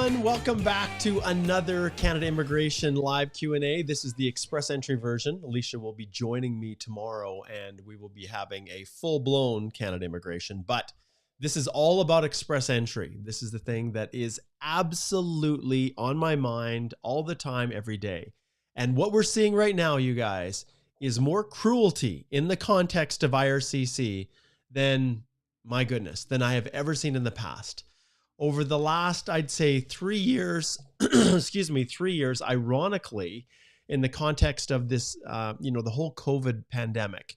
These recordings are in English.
everyone. Welcome back to another Canada Immigration Live Q&A. This is the express entry version. Alicia will be joining me tomorrow and we will be having a full-blown Canada Immigration. But this is all about express entry. This is the thing that is absolutely on my mind all the time, every day. And what we're seeing right now, you guys, is more cruelty in the context of IRCC than, my goodness, than I have ever seen in the past. Over the last, I'd say 3 years, 3 years, ironically, in the context of this, the whole COVID pandemic,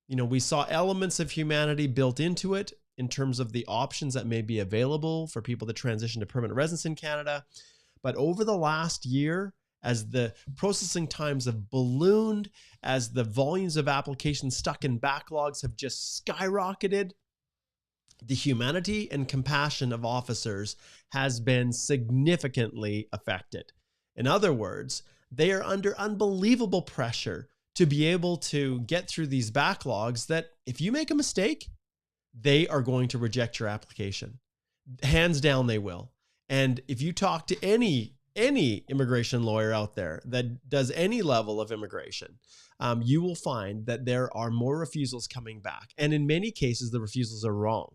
we saw elements of humanity built into it in terms of the options that may be available for people to transition to permanent residence in Canada. But over the last year, as the processing times have ballooned, as the volumes of applications stuck in backlogs have just skyrocketed, the humanity and compassion of officers has been significantly affected. In other words, they are under unbelievable pressure to be able to get through these backlogs that if you make a mistake, they are going to reject your application. Hands down, they will. And if you talk to any immigration lawyer out there that does any level of immigration, you will find that there are more refusals coming back. And in many cases, the refusals are wrong.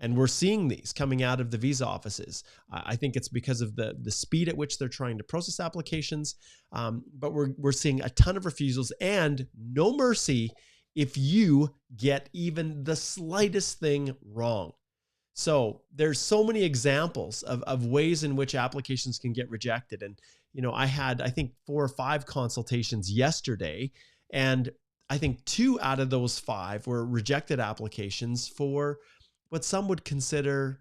And we're seeing these coming out of the visa offices. I think it's because of the speed at which they're trying to process applications. But we're seeing a ton of refusals and no mercy if you get even the slightest thing wrong. So there's so many examples of ways in which applications can get rejected. And, I had, I think 4 or 5 consultations yesterday, and I think 2 out of those 5 were rejected applications for what some would consider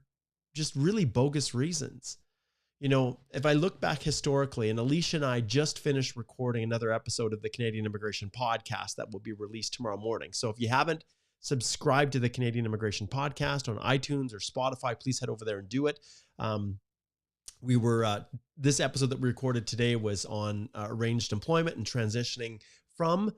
just really bogus reasons. If I look back historically, and Alicia and I just finished recording another episode of the Canadian Immigration Podcast that will be released tomorrow morning. So if you haven't subscribed to the Canadian Immigration Podcast on iTunes or Spotify, please head over there and do it. This episode that we recorded today was on arranged employment and transitioning from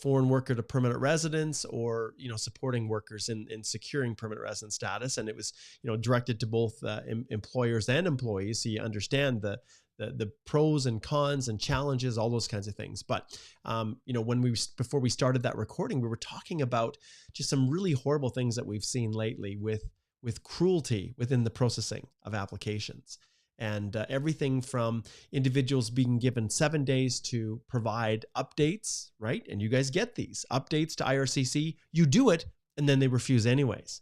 foreign worker to permanent residence, or, supporting workers in securing permanent residence status. And it was, directed to both employers and employees. So you understand the pros and cons and challenges, all those kinds of things. But, before we started that recording, we were talking about just some really horrible things that we've seen lately with cruelty within the processing of applications. And everything from individuals being given 7 days to provide updates, right? And you guys get these updates to IRCC, you do it, and then they refuse anyways.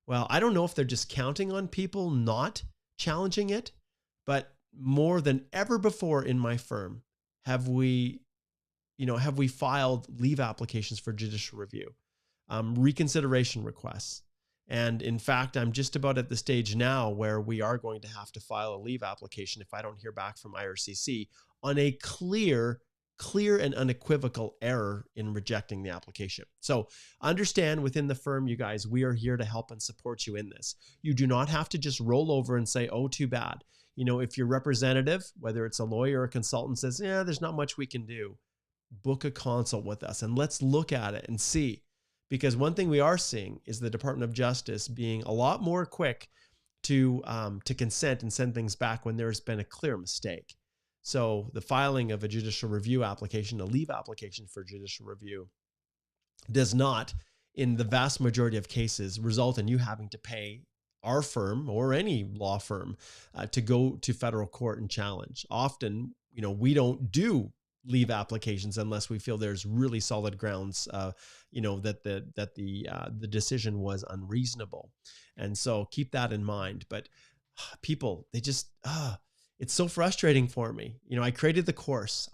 Well, I don't know if they're just counting on people not challenging it, but more than ever before in my firm, have we filed leave applications for judicial review, reconsideration requests. And in fact, I'm just about at the stage now where we are going to have to file a leave application if I don't hear back from IRCC on a clear and unequivocal error in rejecting the application. So understand, within the firm, you guys, we are here to help and support you in this. You do not have to just roll over and say, oh, too bad. If your representative, whether it's a lawyer or a consultant, says, yeah, there's not much we can do, book a consult with us and let's look at it and see. Because one thing we are seeing is the Department of Justice being a lot more quick to consent and send things back when there's been a clear mistake. So the filing of a judicial review application, a leave application for judicial review, does not, in the vast majority of cases, result in you having to pay our firm or any law firm to go to federal court and challenge. Often, we don't do leave applications unless we feel there's really solid grounds, that the decision was unreasonable. And so keep that in mind. But people, they just, it's so frustrating for me. I created the course.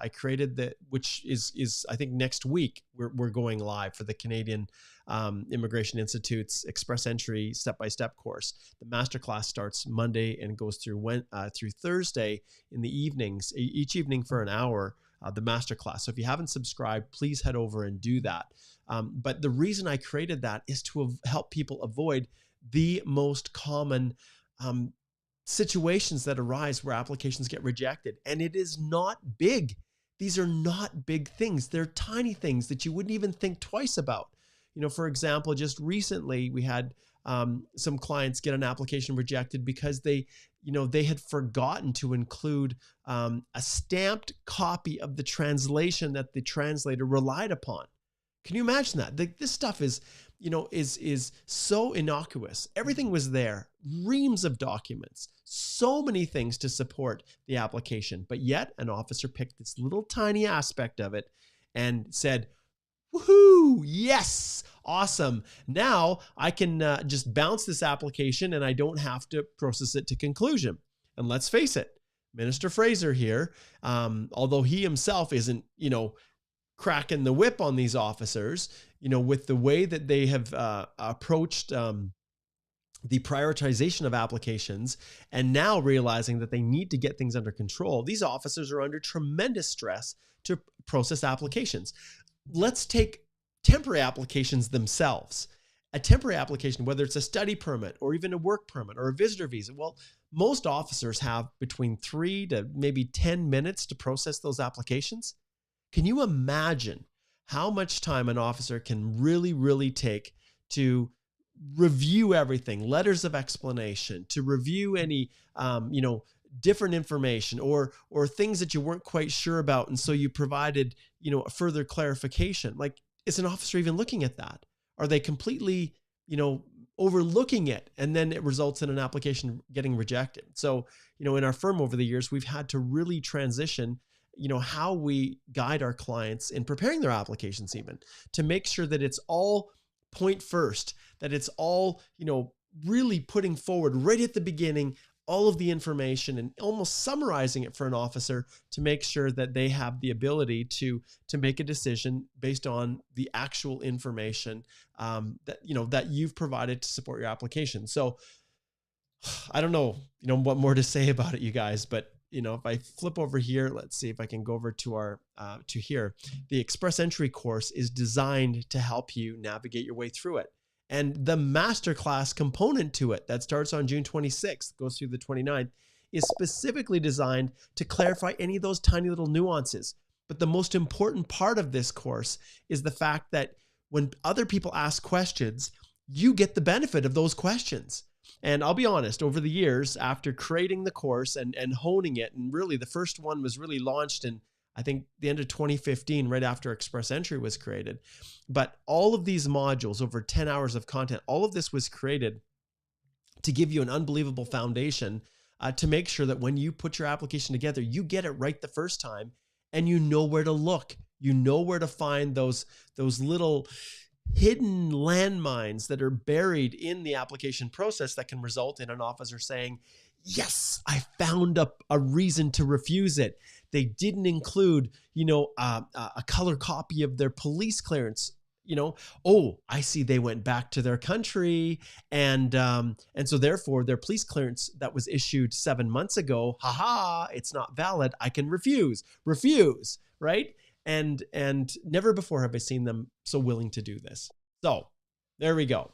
Which is I think next week we're going live for the Canadian Immigration Institute's Express Entry Step-by-Step course. The masterclass starts Monday and goes through Thursday in the evenings, each evening for an hour. The masterclass. So if you haven't subscribed, please head over and do that. But the reason I created that is to help people avoid the most common situations that arise where applications get rejected. And it is not big. These are not big things. They're tiny things that you wouldn't even think twice about. For example, just recently we had some clients get an application rejected because they had forgotten to include a stamped copy of the translation that the translator relied upon. Can you imagine that? This stuff is so innocuous. Everything was there, reams of documents, so many things to support the application. But yet an officer picked this little tiny aspect of it and said, woohoo, yes, awesome. Now I can just bounce this application and I don't have to process it to conclusion. And let's face it, Minister Fraser here, although he himself isn't, cracking the whip on these officers, with the way that they have approached the prioritization of applications, and now realizing that they need to get things under control, these officers are under tremendous stress to process applications. Let's take temporary applications themselves. A temporary application, whether it's a study permit or even a work permit or a visitor visa, well, most officers have between 3 to maybe 10 minutes to process those applications. Can you imagine how much time an officer can really take to review everything, letters of explanation, to review any, different information or things that you weren't quite sure about. And so you provided, a further clarification. Like, is an officer even looking at that? Are they completely, overlooking it? And then it results in an application getting rejected. So, in our firm over the years, we've had to really transition how we guide our clients in preparing their applications, even to make sure that it's all point first, that it's all, really putting forward right at the beginning, all of the information and almost summarizing it for an officer to make sure that they have the ability to make a decision based on the actual information that you've provided to support your application. So I don't know, what more to say about it, you guys, but if I flip over here, let's see if I can go over to our, to here. The Express Entry course is designed to help you navigate your way through it. And the masterclass component to it that starts on June 26th, goes through the 29th, is specifically designed to clarify any of those tiny little nuances. But the most important part of this course is the fact that when other people ask questions, you get the benefit of those questions. And I'll be honest, over the years, after creating the course and honing it, and really the first one was really launched in, I think, the end of 2015, right after Express Entry was created. But all of these modules, over 10 hours of content, all of this was created to give you an unbelievable foundation to make sure that when you put your application together, you get it right the first time and you know where to look. You know where to find those little hidden landmines that are buried in the application process that can result in an officer saying, yes, I found a reason to refuse it. They didn't include, a color copy of their police clearance. Oh, I see they went back to their country. And so therefore their police clearance that was issued 7 months ago, it's not valid. I can refuse, right? And never before have I seen them so willing to do this. So there we go.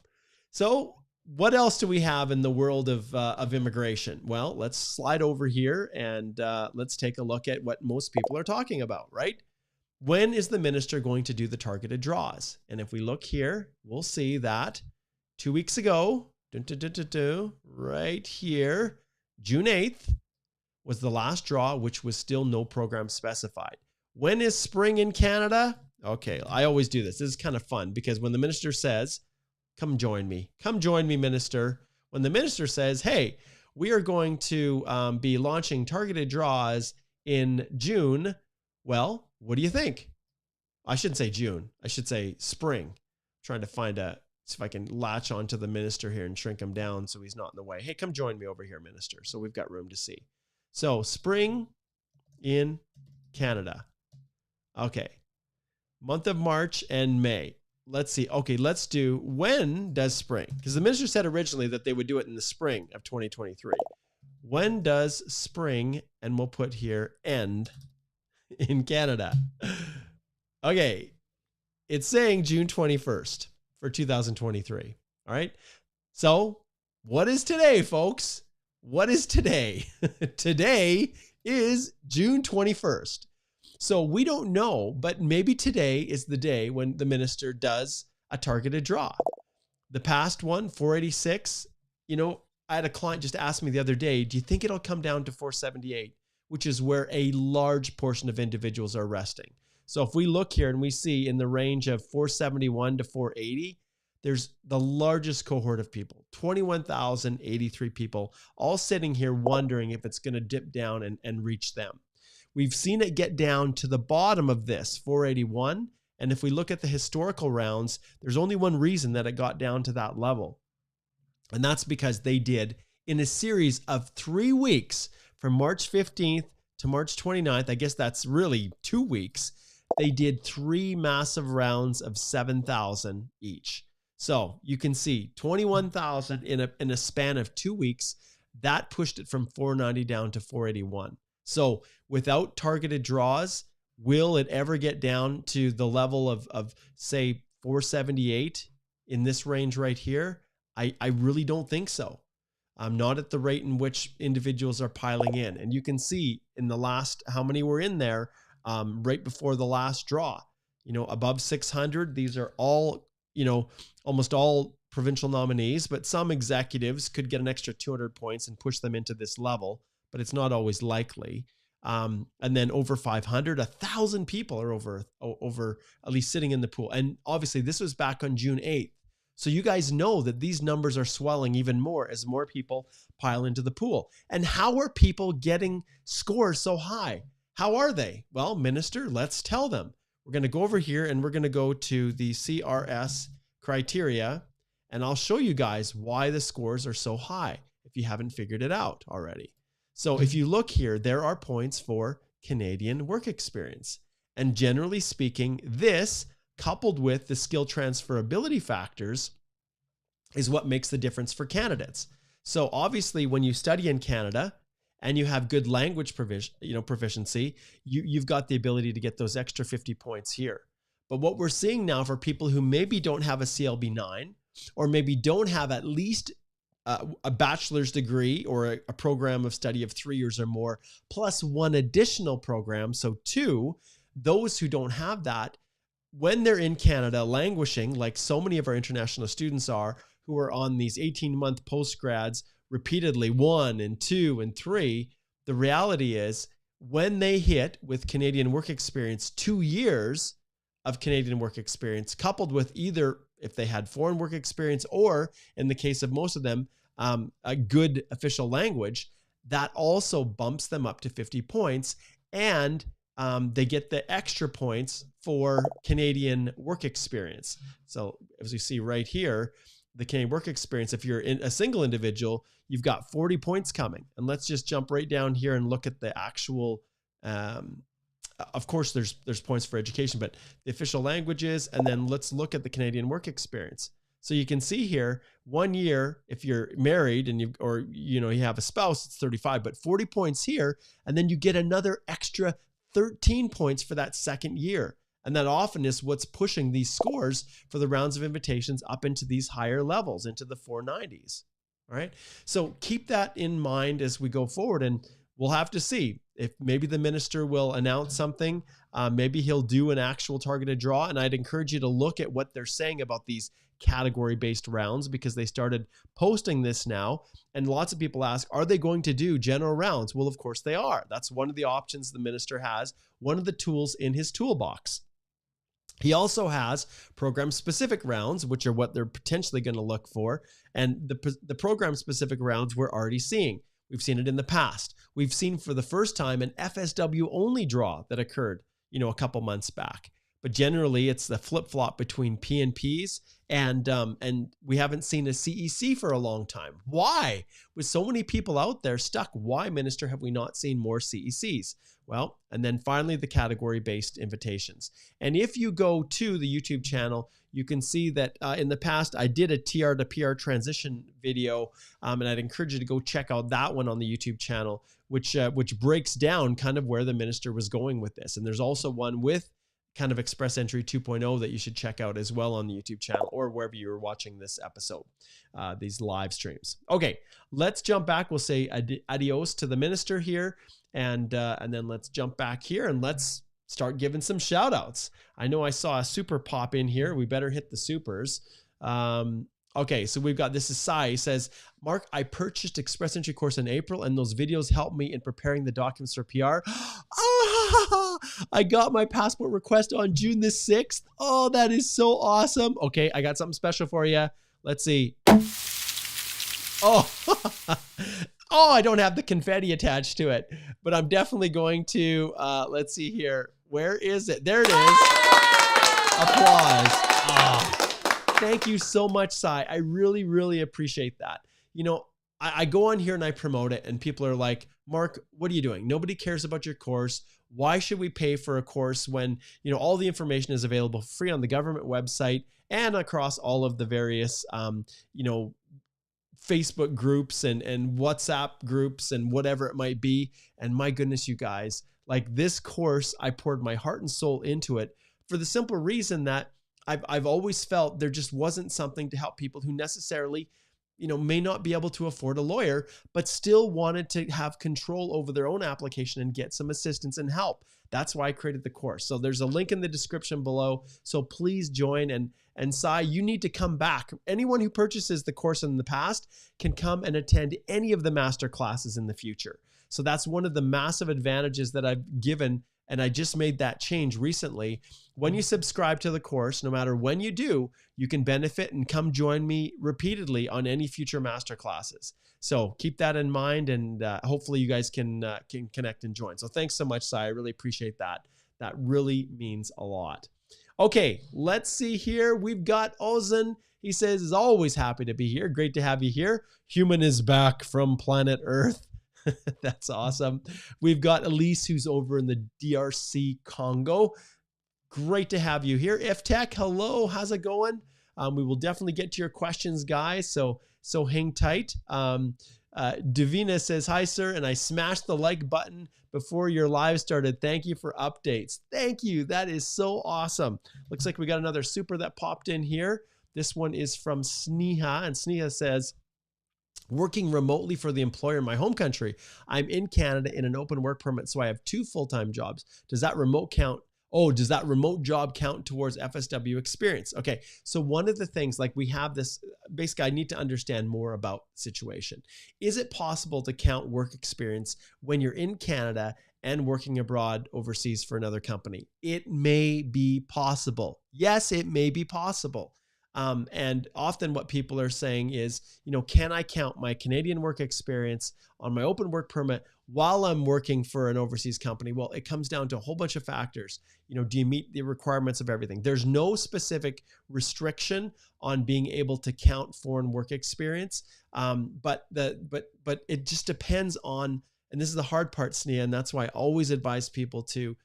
So what else do we have in the world of immigration? Well, let's slide over here and let's take a look at what most people are talking about, right? When is the minister going to do the targeted draws? And if we look here, we'll see that 2 weeks ago, right here, June 8th was the last draw, which was still no program specified. When is spring in Canada? Okay, I always do this. This is kind of fun because when the minister says, come join me, minister. When the minister says, hey, we are going to be launching targeted draws in June. Well, what do you think? I shouldn't say June. I should say spring. I'm trying to see if I can latch onto the minister here and shrink him down so he's not in the way. Hey, come join me over here, minister. So we've got room to see. So spring in Canada. Okay. Month of March and May. Let's see. Okay, let's do, when does spring? Because the minister said originally that they would do it in the spring of 2023. When does spring, and we'll put here, end in Canada? Okay, it's saying June 21st for 2023. All right. So what is today, folks? What is today? Today is June 21st. So we don't know, but maybe today is the day when the minister does a targeted draw. The past one, 486, I had a client just ask me the other day, do you think it'll come down to 478, which is where a large portion of individuals are resting. So if we look here and we see in the range of 471 to 480, there's the largest cohort of people, 21,083 people, all sitting here wondering if it's going to dip down and reach them. We've seen it get down to the bottom of this, 481. And if we look at the historical rounds, there's only one reason that it got down to that level. And that's because they did, in a series of 3 weeks, from March 15th to March 29th, I guess that's really 2 weeks, they did 3 massive rounds of 7,000 each. So you can see 21,000 in a span of 2 weeks. That pushed it from 490 down to 481. So without targeted draws, will it ever get down to the level of say 478 in this range right here? I really don't think so. Not at the rate in which individuals are piling in. And you can see in the last, how many were in there right before the last draw, above 600. These are all, almost all provincial nominees, but some executives could get an extra 200 points and push them into this level, but it's not always likely. And then over 500, 1,000 people are over at least sitting in the pool. And obviously this was back on June 8th. So you guys know that these numbers are swelling even more as more people pile into the pool. And how are people getting scores so high? How are they? Well, Minister, let's tell them. We're going to go over here and we're going to go to the CRS criteria, and I'll show you guys why the scores are so high if you haven't figured it out already. So if you look here, there are points for Canadian work experience. And generally speaking, this, coupled with the skill transferability factors, is what makes the difference for candidates. So obviously, when you study in Canada and you have good language proficiency, you've got the ability to get those extra 50 points here. But what we're seeing now for people who maybe don't have a CLB 9, or maybe don't have at least a bachelor's degree or a program of study of 3 years or more, plus one additional program, so 2, those who don't have that, when they're in Canada languishing, like so many of our international students are, who are on these 18-month postgrads repeatedly, 1 and 2 and 3, the reality is when they hit with Canadian work experience, 2 years of Canadian work experience, coupled with either, if they had foreign work experience, or in the case of most of them, a good official language, that also bumps them up to 50 points. And they get the extra points for Canadian work experience. So as you see right here, the Canadian work experience, if you're a single individual, you've got 40 points coming. And let's just jump right down here and look at the actual, of course, there's points for education, but the official languages, and then let's look at the Canadian work experience. So you can see here, 1 year, if you're married and you have a spouse, it's 35, but 40 points here, and then you get another extra 13 points for that second year. And that often is what's pushing these scores for the rounds of invitations up into these higher levels, into the 490s. All right. So keep that in mind as we go forward, and we'll have to see if maybe the minister will announce something. Maybe he'll do an actual targeted draw. And I'd encourage you to look at what they're saying about these category-based rounds, because they started posting this now. And lots of people ask, are they going to do general rounds? Well, of course they are. That's one of the options the minister has, one of the tools in his toolbox. He also has program-specific rounds, which are what they're potentially going to look for. And the program-specific rounds we're already seeing. We've seen it in the past. We've seen for the first time an FSW-only draw that occurred, a couple months back. But generally, it's the flip-flop between PNPs and we haven't seen a CEC for a long time. Why? With so many people out there stuck, why, Minister, have we not seen more CECs? Well, and then finally, the category-based invitations. And if you go to the YouTube channel, you can see that in the past, I did a TR to PR transition video, and I'd encourage you to go check out that one on the YouTube channel, which breaks down kind of where the minister was going with this. And there's also one with kind of Express Entry 2.0 that you should check out as well on the YouTube channel or wherever you're watching this episode, these live streams. Okay, let's jump back. We'll say adios to the minister here, and then let's jump back here and let's start giving some shout outs. I know I saw a super pop in here. We better hit the supers. Okay, so we've got, this is Sai. He says, Mark, I purchased Express Entry course in April and those videos helped me in preparing the documents for PR. Oh, I got my passport request on June the 6th. Oh, that is so awesome. Okay, I got something special for you. Let's see. Oh, oh, I don't have the confetti attached to it, but I'm definitely going to, let's see here. Where is it? There it is. Applause. Oh. Thank you so much, Sai. I really, really appreciate that. You know, I go on here and I promote it and people are like, Mark, what are you doing? Nobody cares about your course. Why should we pay for a course when, you know, all the information is available free on the government website and across all of the various, you know, Facebook groups and WhatsApp groups and whatever it might be. And my goodness, you guys, like this course, I poured my heart and soul into it for the simple reason that I've always felt there just wasn't something to help people who necessarily, you know, may not be able to afford a lawyer, but still wanted to have control over their own application and get some assistance and help. That's why I created the course. So there's a link in the description below. So please join. And Sai, you need to come back. Anyone who purchases the course in the past can come and attend any of the master classes in the future. So that's one of the massive advantages that I've given. And I just made that change recently. When you subscribe to the course, no matter when you do, you can benefit and come join me repeatedly on any future master classes. So keep that in mind, and hopefully you guys can connect and join. So thanks so much, Sai. I really appreciate that. That really means a lot. Okay, let's see here. We've got Ozan. He says, is always happy to be here. Great to have you here. Human is back from planet Earth. That's awesome. We've got Elise, who's over in the DRC Congo. Great to have you here. Iftech, hello. How's it going? We will definitely get to your questions, guys. So hang tight. Davina says, hi, sir. And I smashed the like button before your live started. Thank you for updates. Thank you. That is so awesome. Looks like we got another super that popped in here. This one is from Sneha. And Sneha says, working remotely for the employer in my home country. I'm in Canada in an open work permit, so I have 2 full-time jobs. Does that remote count? Oh, does that remote job count towards FSW experience? Okay, so one of the things, like we have this, basically I need to understand more about the situation. Is it possible to count work experience when you're in Canada and working abroad overseas for another company? It may be possible. Yes, it may be possible. And often what people are saying is, you know, can I count my Canadian work experience on my open work permit while I'm working for an overseas company? Well, it comes down to a whole bunch of factors. You know, do you meet the requirements of everything? There's no specific restriction on being able to count foreign work experience. But it just depends on, and this is the hard part, Sneha, and that's why I always advise people to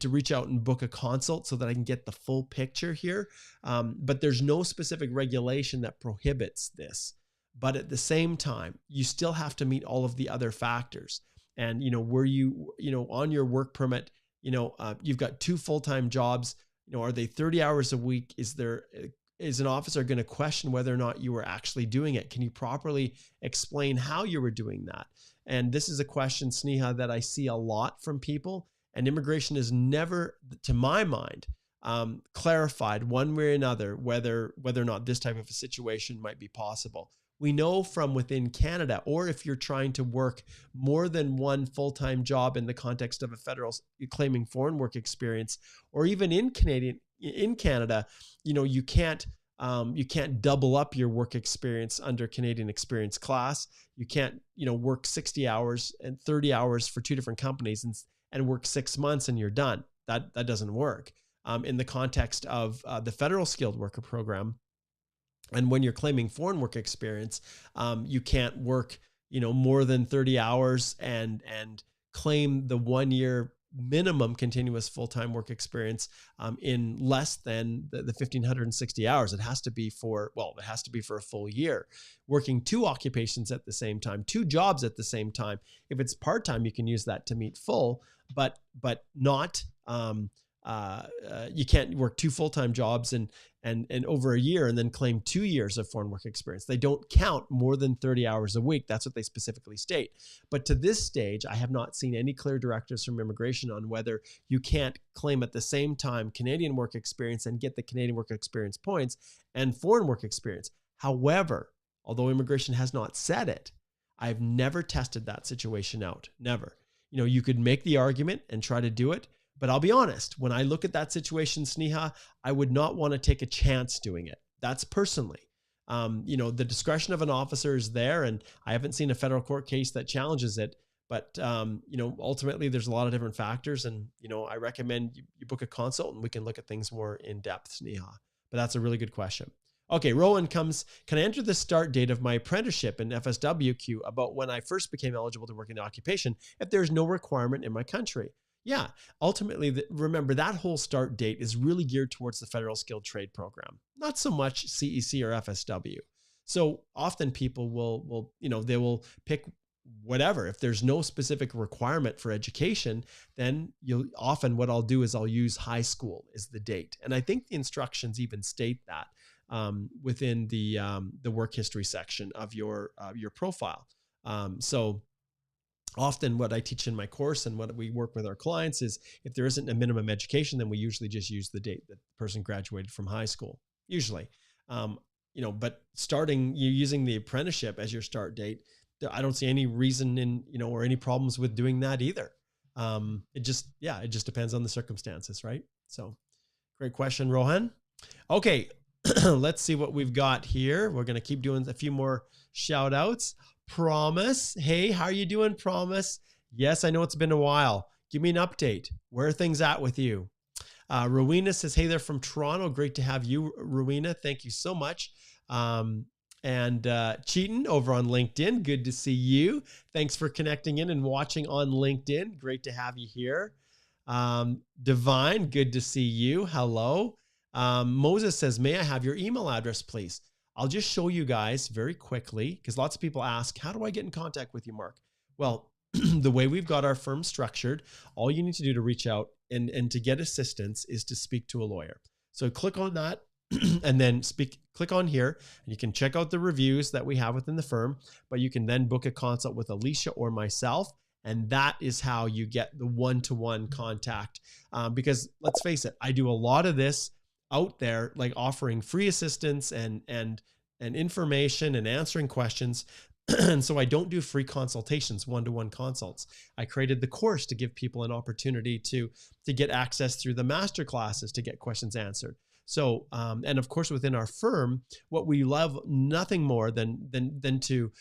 reach out and book a consult so that I can get the full picture here. But there's no specific regulation that prohibits this. But at the same time, you still have to meet all of the other factors. And, you know, were you, you know, on your work permit, you know, you've got 2 full-time jobs, you know, are they 30 hours a week? Is an officer going to question whether or not you were actually doing it? Can you properly explain how you were doing that? And this is a question, Sneha, that I see a lot from people. And immigration is never, to my mind, clarified one way or another whether or not this type of a situation might be possible. We know from within Canada, or if you're trying to work more than one full-time job in the context of a federal claiming foreign work experience, or even in Canada, you know, you can't double up your work experience under Canadian experience class. You can't, you know, work 60 hours and 30 hours for 2 different companies and work 6 months and you're done. That doesn't work in the context of the federal skilled worker program. And when you're claiming foreign work experience, you can't work, you know, more than 30 hours and claim the 1-year minimum continuous full-time work experience in less than the 1,560 hours. It has to be for a full year. Working 2 occupations at the same time, 2 jobs at the same time. If it's part-time, you can use that to meet full, but not, you can't work 2 full-time jobs and over a year and then claim 2 years of foreign work experience. They don't count more than 30 hours a week. That's what they specifically state. But to this stage, I have not seen any clear directives from immigration on whether you can't claim at the same time Canadian work experience and get the Canadian work experience points and foreign work experience. However, although immigration has not said it, I've never tested that situation out. Never. You could make the argument and try to do it, but I'll be honest, when I look at that situation, Sneha, I would not want to take a chance doing it. That's personally. The discretion of an officer is there, and I haven't seen a federal court case that challenges it. But, ultimately there's a lot of different factors, and, I recommend you book a consult and we can look at things more in depth, Sneha. But that's a really good question. Okay, Rowan comes, can I enter the start date of my apprenticeship in FSW queue about when I first became eligible to work in the occupation if there's no requirement in my country? Yeah, ultimately, remember that whole start date is really geared towards the Federal Skilled Trade Program, not so much CEC or FSW. So often people they will pick whatever. If there's no specific requirement for education, then what I'll do is I'll use high school as the date. And I think the instructions even state that within the work history section of your profile. So often what I teach in my course and what we work with our clients is if there isn't a minimum education, then we usually just use the date that the person graduated from high school, usually. But using the apprenticeship as your start date, I don't see any reason or any problems with doing that either. It just depends on the circumstances, right? So great question, Rohan. Okay. Let's see what we've got here. We're going to keep doing a few more shout outs. Promise. Hey, how are you doing, Promise? Yes, I know it's been a while. Give me an update. Where are things at with you? Rowena says, hey there from Toronto. Great to have you, Rowena. Thank you so much. And Cheaton over on LinkedIn. Good to see you. Thanks for connecting in and watching on LinkedIn. Great to have you here. Divine, good to see you. Hello. Moses says, may I have your email address, please? I'll just show you guys very quickly because lots of people ask, how do I get in contact with you, Mark? Well, the way we've got our firm structured, all you need to do to reach out and to get assistance is to speak to a lawyer. So click on that and then click on here and you can check out the reviews that we have within the firm, but you can then book a consult with Alicia or myself. And that is how you get the one-to-one contact. Because let's face it, I do a lot of this out there, like offering free assistance and information and answering questions. And so I don't do free consultations, one-to-one consults. I created the course to give people an opportunity to get access through the master classes to get questions answered. So, and of course, within our firm, what we love nothing more than to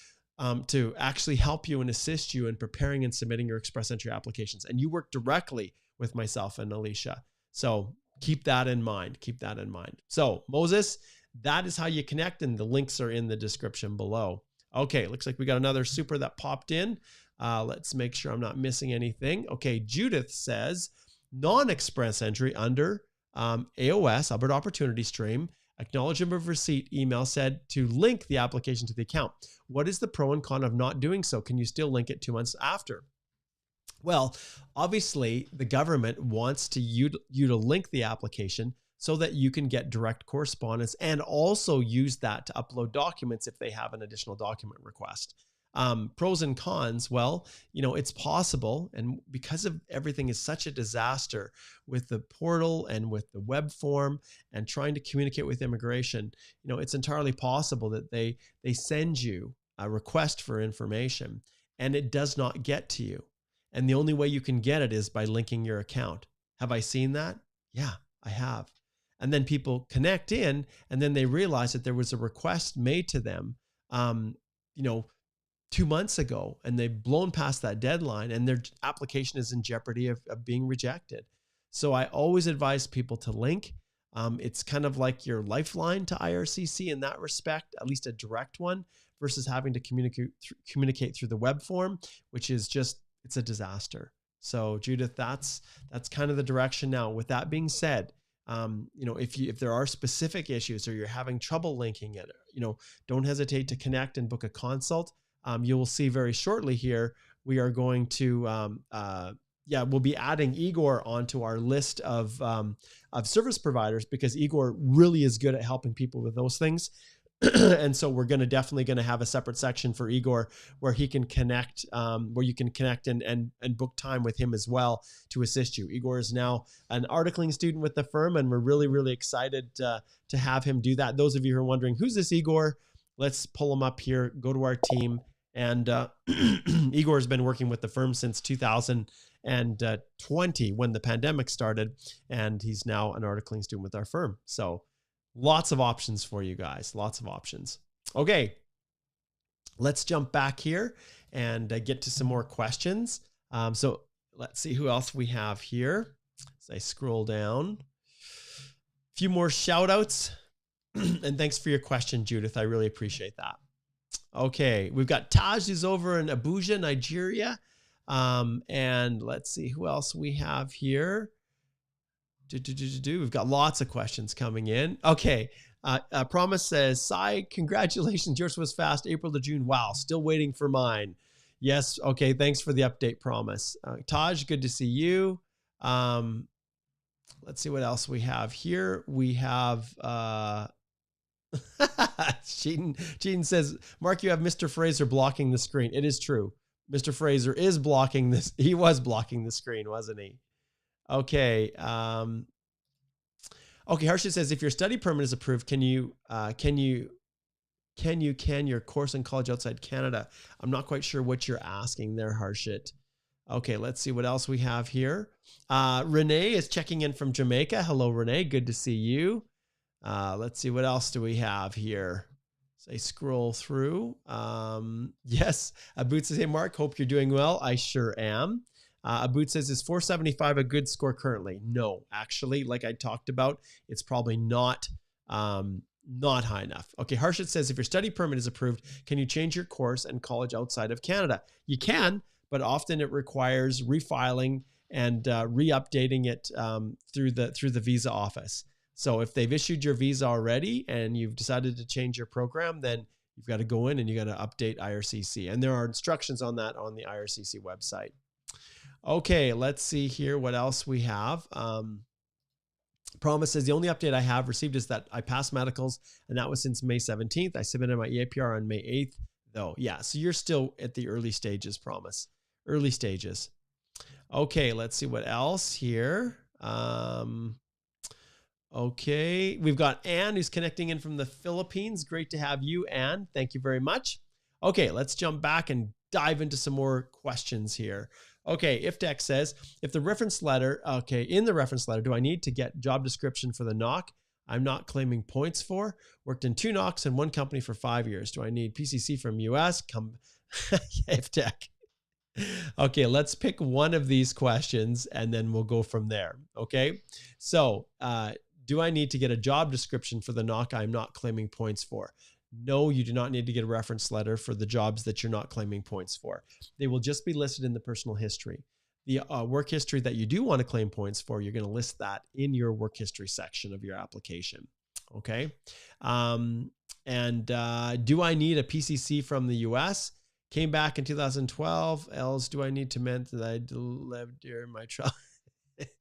actually help you and assist you in preparing and submitting your express entry applications. And you work directly with myself and Alicia. So keep that in mind. Keep that in mind. So Moses, that is how you connect, and the links are in the description below. Okay, looks like we got another super that popped in. Let's make sure I'm not missing anything. Okay, Judith says, non-express entry under AOS, Alberta Opportunity Stream, acknowledgement of receipt email said to link the application to the account. What is the pro and con of not doing so? Can you still link it 2 months after? Well, obviously the government wants you to link the application so that you can get direct correspondence and also use that to upload documents if they have an additional document request. Pros and cons, well, it's possible. And because of everything is such a disaster with the portal and with the web form and trying to communicate with immigration, it's entirely possible that they send you a request for information and it does not get to you. And the only way you can get it is by linking your account. Have I seen that? Yeah, I have. And then people connect in and then they realize that there was a request made to them, 2 months ago, and they've blown past that deadline and their application is in jeopardy of being rejected. So I always advise people to link. It's kind of like your lifeline to IRCC in that respect, at least a direct one, versus having to communicate through the web form, which is just, it's a disaster. So Judith, that's kind of the direction now. With that being said, if there are specific issues or you're having trouble linking it, don't hesitate to connect and book a consult. You will see very shortly here, we are going to, we'll be adding Igor onto our list of service providers because Igor really is good at helping people with those things. And so we're definitely going to have a separate section for Igor where he can connect, where you can connect and book time with him as well to assist you. Igor is now an articling student with the firm, and we're really, really excited to have him do that. Those of you who are wondering, who's this Igor? let's pull them up here, go to our team. And Igor has been working with the firm since 2020 when the pandemic started, and he's now an articling student with our firm. So lots of options for you guys, lots of options. Okay, let's jump back here and get to some more questions. So let's see who else we have here. As I scroll down, a few more shout outs. And thanks for your question, Judith. I really appreciate that. Okay, we've got Taj who's over in Abuja, Nigeria. And let's see who else we have here. We've got lots of questions coming in. Okay, Promise says, Sai, congratulations. Yours was fast, April to June. Wow, still waiting for mine. Yes, okay, thanks for the update, Promise. Taj, good to see you. Let's see what else we have here. We have... Cheaton says, Mark, you have Mr. Fraser blocking the screen. It is true. Mr. Fraser is blocking this. He was blocking the screen, wasn't he? Okay. Okay. Harshit says, if your study permit is approved, can you your course in college outside Canada? I'm not quite sure what you're asking there, Harshit. Okay. Let's see what else we have here. Renee is checking in from Jamaica. Hello, Renee. Good to see you. Let's see, what else do we have here? So I scroll through. Yes, Aboot says, hey, Mark, hope you're doing well. I sure am. Aboot says, is 475 a good score currently? No, actually, like I talked about, it's probably not high enough. Okay, Harshit says, if your study permit is approved, can you change your course and college outside of Canada? You can, but often it requires refiling and re-updating it through the visa office. So if they've issued your visa already and you've decided to change your program, then you've got to go in and you got to update IRCC. And there are instructions on that on the IRCC website. Okay, let's see here what else we have. Promise says, the only update I have received is that I passed medicals, and that was since May 17th. I submitted my EAPR on May 8th, though. Yeah, so you're still at the early stages, Promise. Early stages. Okay, let's see what else here. Okay, we've got Anne who's connecting in from the Philippines. Great to have you, Anne. Thank you very much. Okay, let's jump back and dive into some more questions here. Okay, IFTEC says, if the reference letter, okay, in the reference letter, do I need to get job description for the NOC I'm not claiming points for? Worked in 2 NOCs and 1 company for 5 years. Do I need PCC from US? IFTEC. Okay, let's pick one of these questions and then we'll go from there. Okay, so do I need to get a job description for the NOC I'm not claiming points for? No, you do not need to get a reference letter for the jobs that you're not claiming points for. They will just be listed in the personal history. The work history that you do want to claim points for, you're going to list that in your work history section of your application. Okay. Do I need a PCC from the US? Came back in 2012. Else, do I need to mention that I lived during my trial? Okay.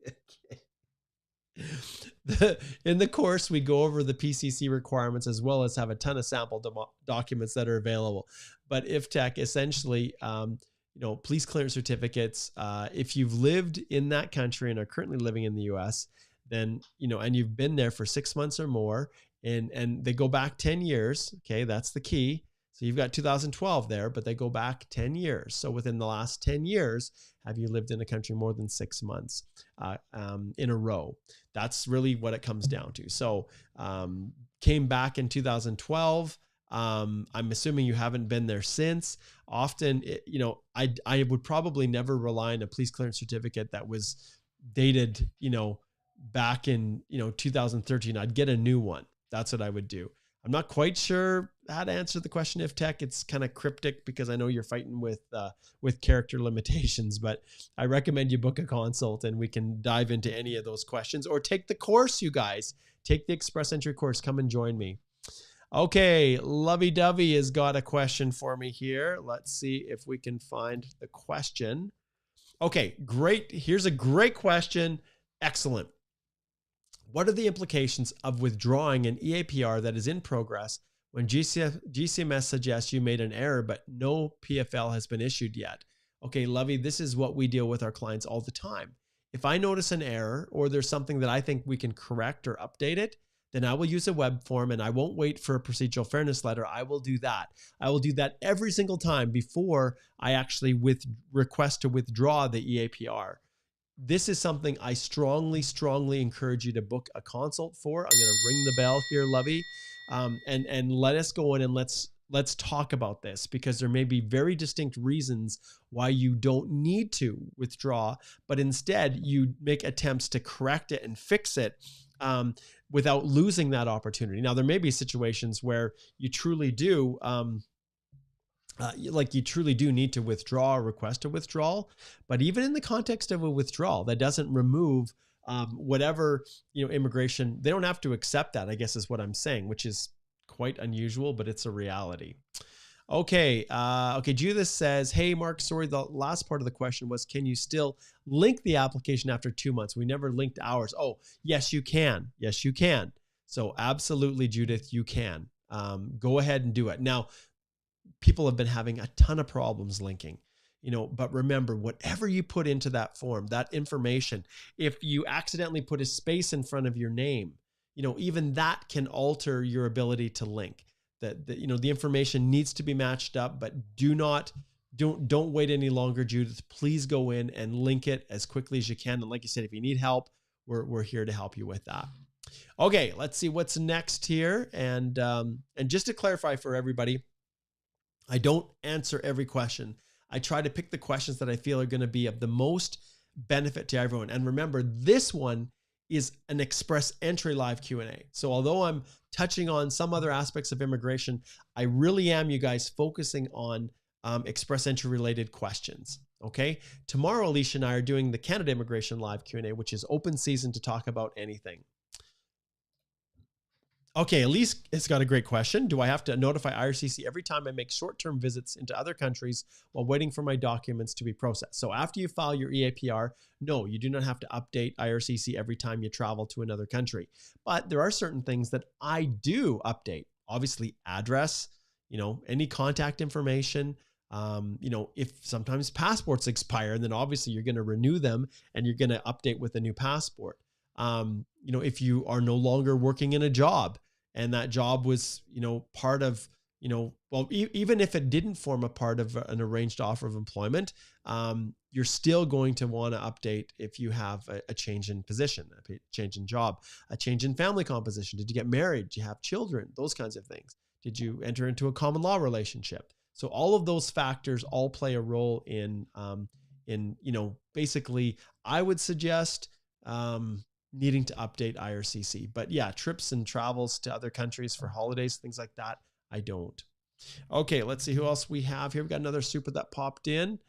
In the course, we go over the PCC requirements as well as have a ton of sample documents that are available. But IFTEC essentially, police clearance certificates, if you've lived in that country and are currently living in the US, then, and you've been there for 6 months or more, and they go back 10 years. Okay. That's the key. So you've got 2012 there, but they go back 10 years. So within the last 10 years, have you lived in a country more than 6 months in a row? That's really what it comes down to. So came back in 2012. I'm assuming you haven't been there since. Often, I would probably never rely on a police clearance certificate that was dated, back in, 2013. I'd get a new one. That's what I would do. I'm not quite sure how to answer the question, IFTEC. It's kind of cryptic because I know you're fighting with character limitations, but I recommend you book a consult and we can dive into any of those questions, or take the course, you guys. Take the Express Entry course. Come and join me. Okay, Lovey Dovey has got a question for me here. Let's see if we can find the question. Okay, great. Here's a great question. Excellent. What are the implications of withdrawing an EAPR that is in progress when GCMS suggests you made an error, but no PFL has been issued yet? Okay, Lovey, this is what we deal with our clients all the time. If I notice an error or there's something that I think we can correct or update it, then I will use a web form and I won't wait for a procedural fairness letter. I will do that. I will do that every single time before I actually request to withdraw the EAPR. This is something I strongly, strongly encourage you to book a consult for. I'm going to ring the bell here, Lovey, and let us go in and let's talk about this, because there may be very distinct reasons why you don't need to withdraw, but instead you make attempts to correct it and fix it without losing that opportunity. Now, there may be situations where you truly do. You truly do need to withdraw or request a withdrawal, but even in the context of a withdrawal, that doesn't remove whatever, immigration, they don't have to accept that, I guess is what I'm saying, which is quite unusual, but it's a reality. Okay. Judith says, hey, Mark, sorry, the last part of the question was, can you still link the application after 2 months? We never linked ours. Oh, yes, you can. Yes, you can. So absolutely, Judith, you can. Go ahead and do it. Now, people have been having a ton of problems linking, but remember, whatever you put into that form, that information, if you accidentally put a space in front of your name, even that can alter your ability to link. The information needs to be matched up, but don't wait any longer, Judith. Please go in and link it as quickly as you can. And like you said, if you need help, we're here to help you with that. Okay, let's see what's next here. And just to clarify for everybody, I don't answer every question. I try to pick the questions that I feel are going to be of the most benefit to everyone. And remember, this one is an express entry live Q&A. So although I'm touching on some other aspects of immigration, I really am, you guys, focusing on express entry related questions. Okay. Tomorrow, Alicia and I are doing the Canada Immigration Live Q&A, which is open season to talk about anything. Okay, Elise has got a great question. Do I have to notify IRCC every time I make short-term visits into other countries while waiting for my documents to be processed? So after you file your EAPR, no, you do not have to update IRCC every time you travel to another country. But there are certain things that I do update. Obviously, address, any contact information. If sometimes passports expire, then obviously you're going to renew them and you're going to update with a new passport. If you are no longer working in a job and that job was, part of, even if it didn't form a part of an arranged offer of employment, you're still going to want to update if you have a change in position, a change in job, a change in family composition. Did you get married? Did you have children? Those kinds of things. Did you enter into a common law relationship? So all of those factors all play a role in basically, I would suggest, needing to update IRCC. But yeah, trips and travels to other countries for holidays, things like that, I don't. Okay, let's see who else we have here. We've got another super that popped in.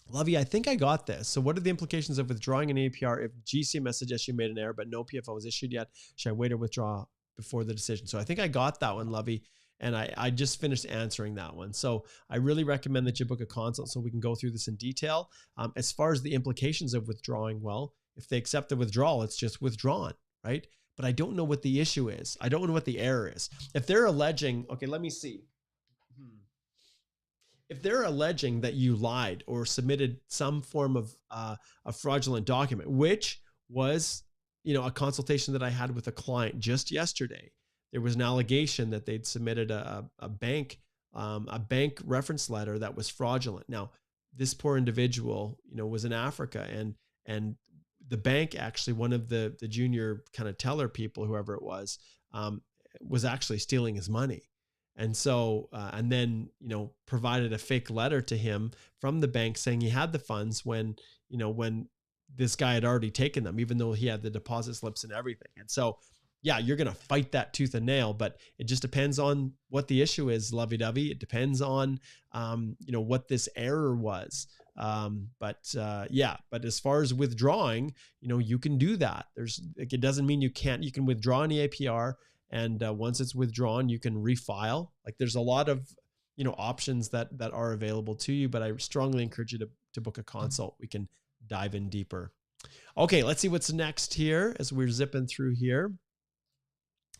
Lovey, I think I got this. So what are the implications of withdrawing an APR if GCMS suggests you made an error, but no PFO was issued yet? Should I wait or withdraw before the decision? So I think I got that one, Lovey. And I just finished answering that one. So I really recommend that you book a consult so we can go through this in detail. As far as the implications of withdrawing, well, if they accept the withdrawal, it's just withdrawn, right? But I don't know what the issue is. I don't know what the error is. If they're alleging, okay, let me see. If they're alleging that you lied or submitted some form of a fraudulent document, which was, a consultation that I had with a client just yesterday, there was an allegation that they'd submitted a bank reference letter that was fraudulent. Now, this poor individual, was in Africa, and the bank, actually, one of the junior kind of teller people, whoever it was actually stealing his money. And so, and then, provided a fake letter to him from the bank saying he had the funds when this guy had already taken them, even though he had the deposit slips and everything. And so, yeah, you're going to fight that tooth and nail, but it just depends on what the issue is, lovey-dovey. It depends on, what this error was. But as far as withdrawing, you can do that. It doesn't mean you can't. You can withdraw an EAPR, and once it's withdrawn, you can refile. Like, there's a lot of, options that are available to you, but I strongly encourage you to book a consult. We can dive in deeper. Okay, let's see what's next here as we're zipping through here.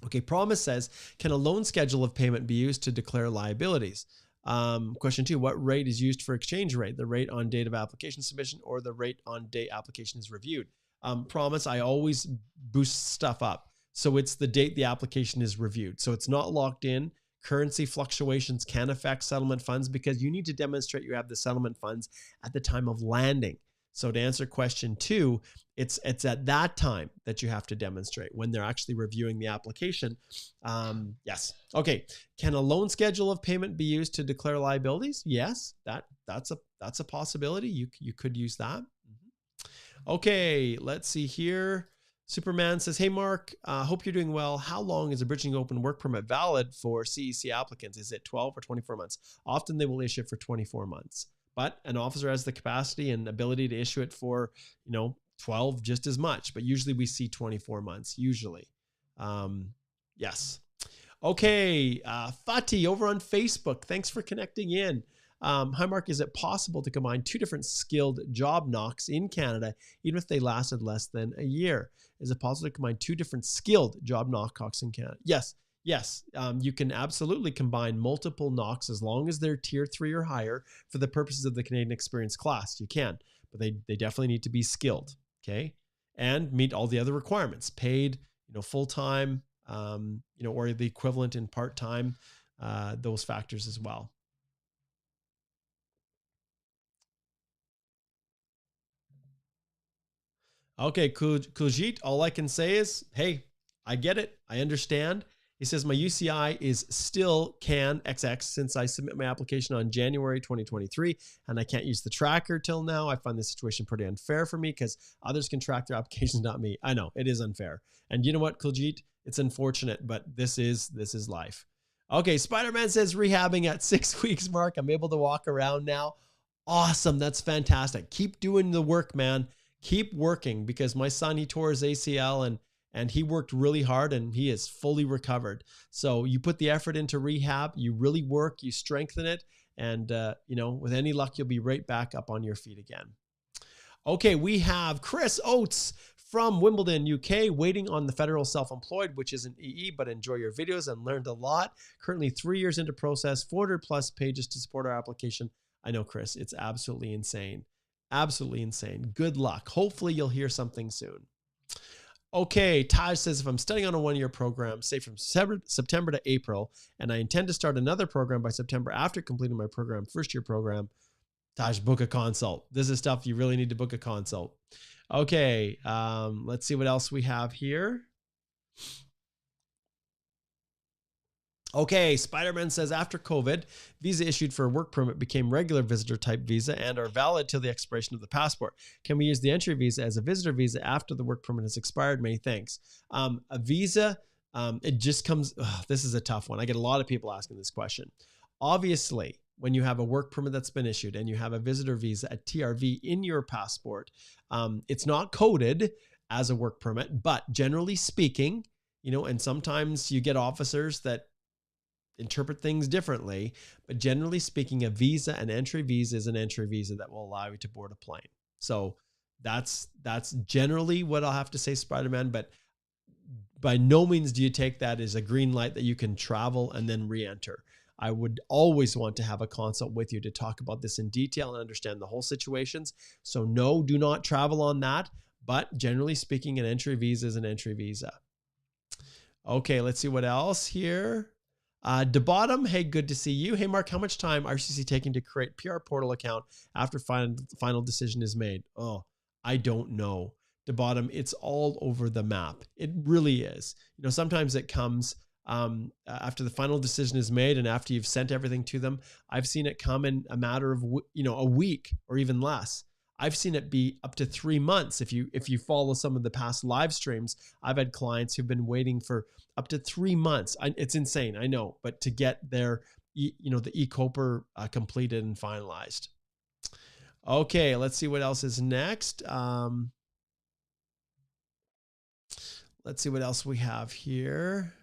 Okay, Promise says, can a loan schedule of payment be used to declare liabilities? Question 2, what rate is used for exchange rate? The rate on date of application submission or the rate on date application is reviewed? Promise, I always boost stuff up. So it's the date the application is reviewed. So it's not locked in. Currency fluctuations can affect settlement funds because you need to demonstrate you have the settlement funds at the time of landing. So to answer question 2, it's at that time that you have to demonstrate when they're actually reviewing the application. Yes. Okay. Can a loan schedule of payment be used to declare liabilities? Yes, that's a possibility. You could use that. Okay, let's see here. Superman says, hey, Mark, hope you're doing well. How long is a bridging open work permit valid for CEC applicants? Is it 12 or 24 months? Often they will issue it for 24 months, but an officer has the capacity and ability to issue it for, 12 just as much, but usually we see 24 months, usually. Yes. Okay, Fatih over on Facebook, thanks for connecting in. Hi, Mark, is it possible to combine 2 different skilled job knocks in Canada, even if they lasted less than a year? Is it possible to combine 2 different skilled job knocks in Canada? Yes. You can absolutely combine multiple knocks as long as they're tier 3 or higher for the purposes of the Canadian Experience class. You can, but they definitely need to be skilled, okay? And meet all the other requirements, paid, full-time, or the equivalent in part-time, those factors as well. Okay, Kujit, all I can say is, hey, I get it. I understand. He says, my UCI is still CAN XX since I submit my application on January 2023, and I can't use the tracker till now. I find this situation pretty unfair for me because others can track their applications, not me. I know, it is unfair. And you know what, Kujit? It's unfortunate, but this is life. Okay, Spider-Man says, rehabbing at 6 weeks, Mark. I'm able to walk around now. Awesome, that's fantastic. Keep doing the work, man. Keep working, because my son, he tore his ACL and he worked really hard and he is fully recovered. So you put the effort into rehab, you really work, you strengthen it. And, with any luck, you'll be right back up on your feet again. Okay, we have Chris Oates from Wimbledon, UK, waiting on the federal self-employed, which is an EE, but enjoy your videos and learned a lot. Currently 3 years into process, 400 plus pages to support our application. I know, Chris, it's absolutely insane. Absolutely insane. Good luck. Hopefully you'll hear something soon. Okay, Taj says, if I'm studying on a 1-year program, say from September to April, and I intend to start another program by September after completing my program, first-year program, Taj, book a consult. This is stuff you really need to book a consult. Okay, let's see what else we have here. Okay, Spider-Man says, after COVID, visa issued for a work permit became regular visitor type visa and are valid till the expiration of the passport. Can we use the entry visa as a visitor visa after the work permit has expired? Many thanks. A visa, it just comes, this is a tough one. I get a lot of people asking this question. Obviously, when you have a work permit that's been issued and you have a visitor visa, a TRV in your passport, it's not coded as a work permit, but generally speaking, and sometimes you get officers that interpret things differently, but generally speaking, a visa, an entry visa, is an entry visa that will allow you to board a plane. So that's generally what I'll have to say, Spider-Man, but by no means do you take that as a green light that you can travel and then re-enter. I would always want to have a consult with you to talk about this in detail and understand the whole situations. So no, do not travel on that, but generally speaking, an entry visa is an entry visa. Okay, let's see what else here. DeBottom, hey, good to see you. Hey, Mark, how much time RCC taking to create PR portal account after final decision is made? Oh, I don't know. DeBottom, it's all over the map. It really is. Sometimes it comes after the final decision is made and after you've sent everything to them. I've seen it come in a matter of, a week or even less. I've seen it be up to 3 months. If you follow some of the past live streams, I've had clients who've been waiting for up to 3 months. It's insane, I know, but to get their, the e-Coper completed and finalized. Okay, let's see what else is next. Let's see what else we have here.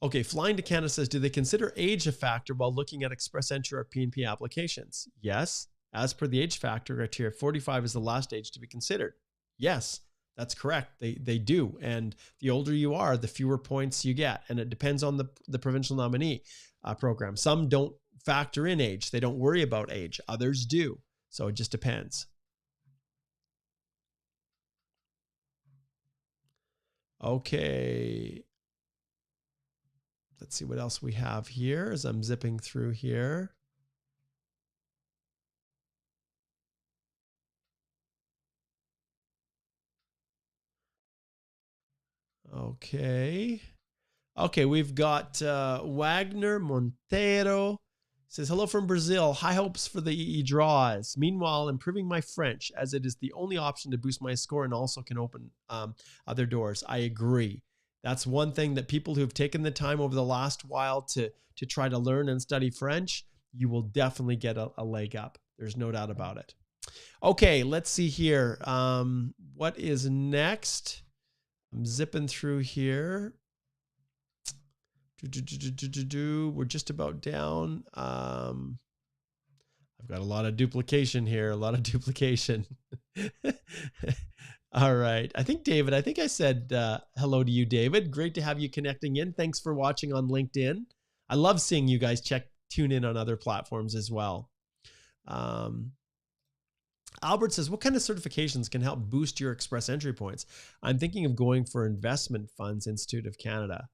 Okay, Flying to Canada says, do they consider age a factor while looking at express entry or PNP applications? Yes. As per the age factor criteria, 45 is the last age to be considered. Yes, that's correct. They do. And the older you are, the fewer points you get. And it depends on the provincial nominee program. Some don't factor in age. They don't worry about age. Others do. So it just depends. Okay. Let's see what else we have here as I'm zipping through here. Okay. Okay, we've got Wagner Monteiro. Says, hello from Brazil. High hopes for the EE draws. Meanwhile, improving my French as it is the only option to boost my score and also can open other doors. I agree. That's one thing that people who've taken the time over the last while to try to learn and study French, you will definitely get a leg up. There's no doubt about it. Okay, let's see here. What is next? I'm zipping through here. We're just about down. I've got a lot of duplication here, a lot of duplication. All right. I think, David, I think I said hello to you, David. Great to have you connecting in. Thanks for watching on LinkedIn. I love seeing you guys tune in on other platforms as well. Albert says, what kind of certifications can help boost your express entry points? I'm thinking of going for Investment Funds Institute of Canada.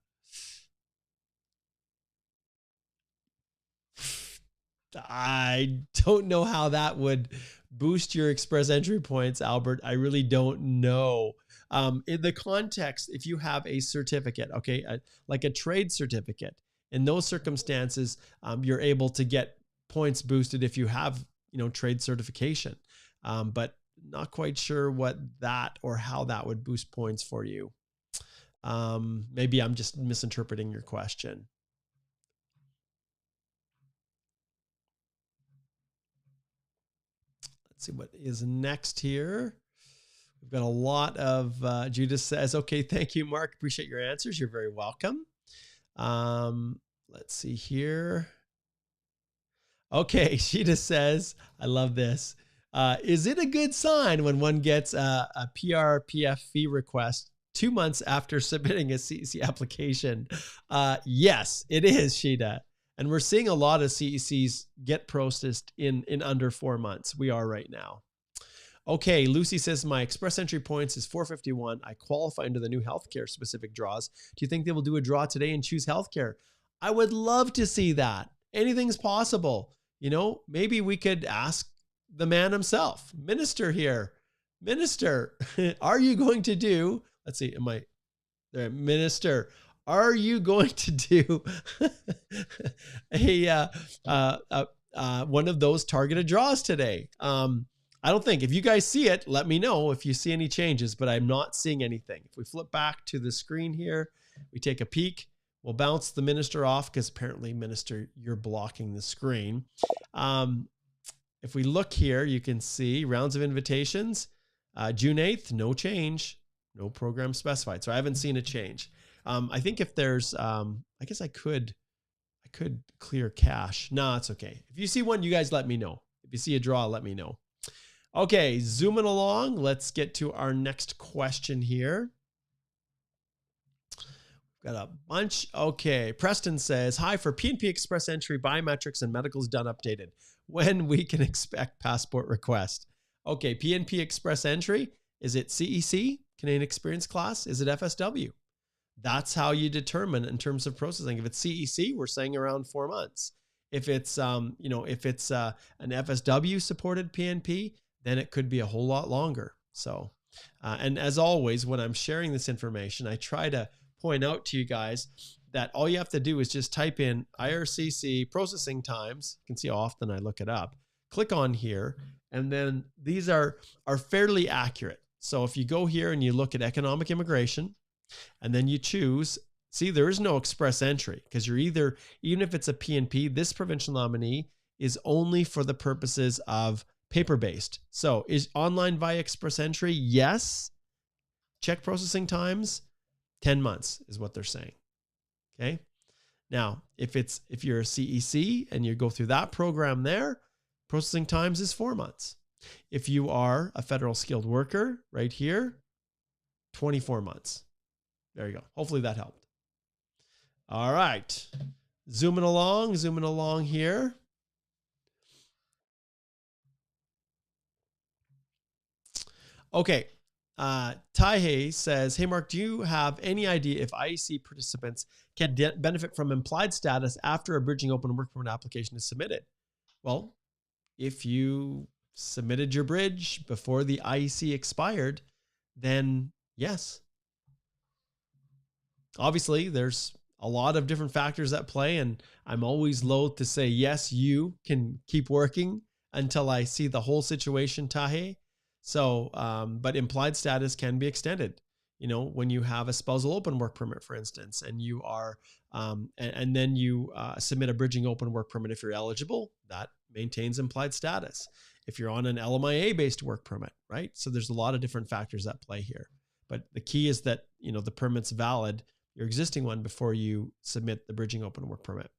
I don't know how that would boost your express entry points, Albert. I really don't know. In the context, if you have a certificate, okay, like a trade certificate, in those circumstances, you're able to get points boosted if you have, trade certification. But not quite sure what that or how that would boost points for you. Maybe I'm just misinterpreting your question. Let's see what is next here. We've got a lot of, Judith says, okay, thank you, Mark. Appreciate your answers. You're very welcome. Let's see here. Okay, she just says, I love this. Is it a good sign when one gets a PRPF fee request 2 months after submitting a CEC application? Yes, it is, Sheeta. And we're seeing a lot of CECs get processed in under 4 months. We are right now. Okay, Lucy says, my express entry points is 451. I qualify under the new healthcare specific draws. Do you think they will do a draw today and choose healthcare? I would love to see that. Anything's possible. Maybe we could ask the man himself, Minister here. Minister, are you going to do, let's see, am I there? Minister, are you going to do one of those targeted draws today? I don't think. If you guys see it, let me know if you see any changes, but I'm not seeing anything. If we flip back to the screen here, we take a peek, we'll bounce the minister off because apparently, Minister, you're blocking the screen. If we look here, you can see rounds of invitations, June 8th, no change, no program specified. So I haven't seen a change. I think if there's, I guess I could clear cache. No, it's okay. If you see one, you guys let me know. If you see a draw, let me know. Okay, zooming along. Let's get to our next question here. Got a bunch. Okay, Preston says, hi, for PNP Express entry, biometrics and medicals done updated. When we can expect passport request? Okay, PNP Express entry. Is it CEC, Canadian Experience Class? Is it FSW? That's how you determine in terms of processing. If it's CEC, we're saying around 4 months. If it's, if it's an FSW supported PNP, then it could be a whole lot longer. So, and as always, when I'm sharing this information, I try to point out to you guys that all you have to do is just type in IRCC processing times. You can see how often I look it up. Click on here, and then these are fairly accurate. So if you go here and you look at economic immigration, and then you choose, see, there is no express entry because you're either, even if it's a PNP, this provincial nominee is only for the purposes of paper-based. So is online via express entry? Yes. Check processing times, 10 months is what they're saying. Okay. Now, if you're a CEC and you go through that program there, processing times is 4 months. If you are a federal skilled worker right here, 24 months. There you go. Hopefully that helped. All right. Zooming along here. Okay. Taihei says, hey, Mark, do you have any idea if IEC participants can benefit from implied status after a bridging open work permit application is submitted? Well, if you submitted your bridge before the IEC expired, then yes. Obviously, there's a lot of different factors at play, and I'm always loath to say, yes, you can keep working until I see the whole situation, Tahe. So, but implied status can be extended. You know, when you have a spousal open work permit, for instance, and you are, and then you submit a bridging open work permit if you're eligible, that maintains implied status. If you're on an LMIA-based work permit, right? So there's a lot of different factors at play here. But the key is that, you know, the permit's valid, your existing one, before you submit the bridging open work permit.